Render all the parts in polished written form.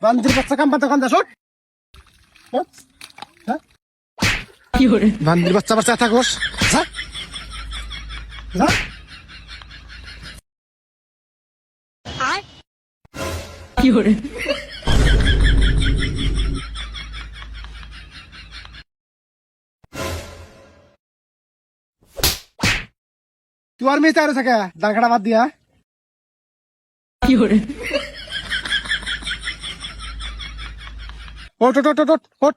বান্দির বাচ্চা কাম পাতে কান্দা শোট কি করে বান্দির বাচ্চা বাচ্চা থাকোস যা যা কি করে তুই আর মেয়ে চারো থাকে দাঁড়খাটা বাদ দিয়া কি করে ওট ওট ওট ওট ওট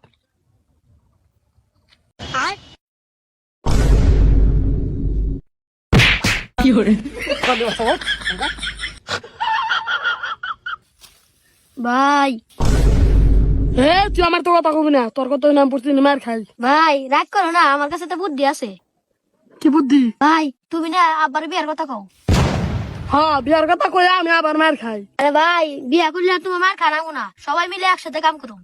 কি করে বান্দির বাচ্চা ওট ভাই তুই আমার তো কথা কবি না, তোর কত নাম পড়ছি মার খাই। ভাই রাগ করো না, আমার কাছে তো বুদ্ধি আছে। কি বুদ্ধি? ভাই তুমি না আবার বিয়ার কথা কও। হ্যাঁ, বিয়ার কথা কই আমি আবার মার খাই। আরে ভাই বিয়া করলে আর তোমার মার খানাবো না, সবাই মিলে একসাথে কাম করো।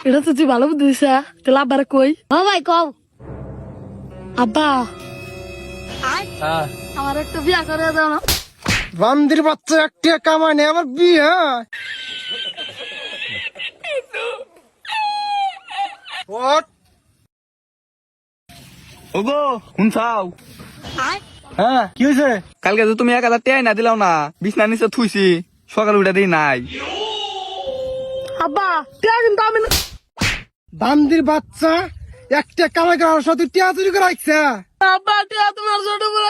এটা তো তুই ভালো বুদ্ধি দিছা, তাহলে আবার কই। ও ভাই কও। আব্বা আমার একটা বিয়া করে দাও না। বান্দির বাচ্চা একটা কামায় নেই আবার বিয়ে ওট ওগো শুনছাও? হ্যাঁ কি হয়েছে কালকে তো তুমি 1000 টাকা না দিলাও না, বিছনা নিচে থুইছি, সকালে উঠে দিই নাই। আব্বা টিয়া কিন্তু আমি না। বান্দির বাচ্চা একটা কামাই করার সাথে টিয়া চুরি করে রাখছে আব্বা টিয়া তোমার ছোট বলে।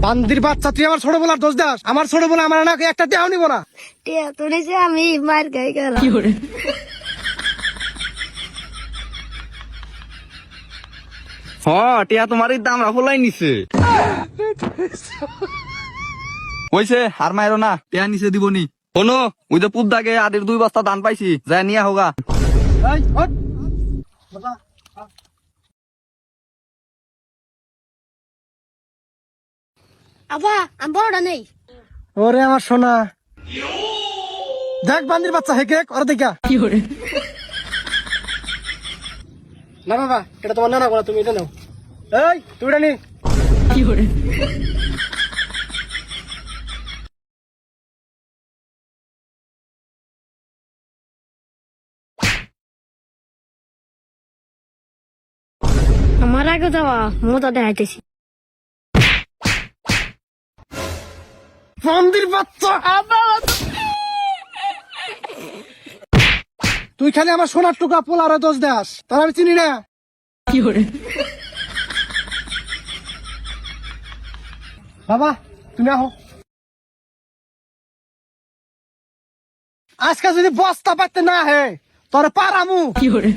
বান্দির বাচ্চা তুই আমার ছোট বলার দোষ দাস আমার ছোট বলা আমার না একটা টিয়াও নিব না টিয়া তো নিছে আমি মার খাই করা। কি করে টিয়া তোমার এই দাম রাফলাই নিছে। কইছে হার মাইরো না, টিয়া নিচে দিবনি। শোনো, ওই যে পুত দাগে আদের 2 বস্তা ধান পাইছি, যায় নিয়ে হোগা। এই, ওঠ। বাবা, আব্বা আমি বড়টা নেই। ওরে আমার সোনা দেখ বান্দির বাচ্চা হেকে ওরা দেখা কি করে না বাবা এটা তোমার নানা করা তুমি এটা নাও এই তুই এটা নি কি করে আমার আগে যাওয়া মজা দেখাইতেছি। বান্দির বাচ্চা তুই খালি আমার সোনার টুকা পোলার দোষ দাস তার আমি চিনি না কি করে বাবা তুমি আহো আজকে যদি বস্তা পাইতে না হে তোর পারামু কি করে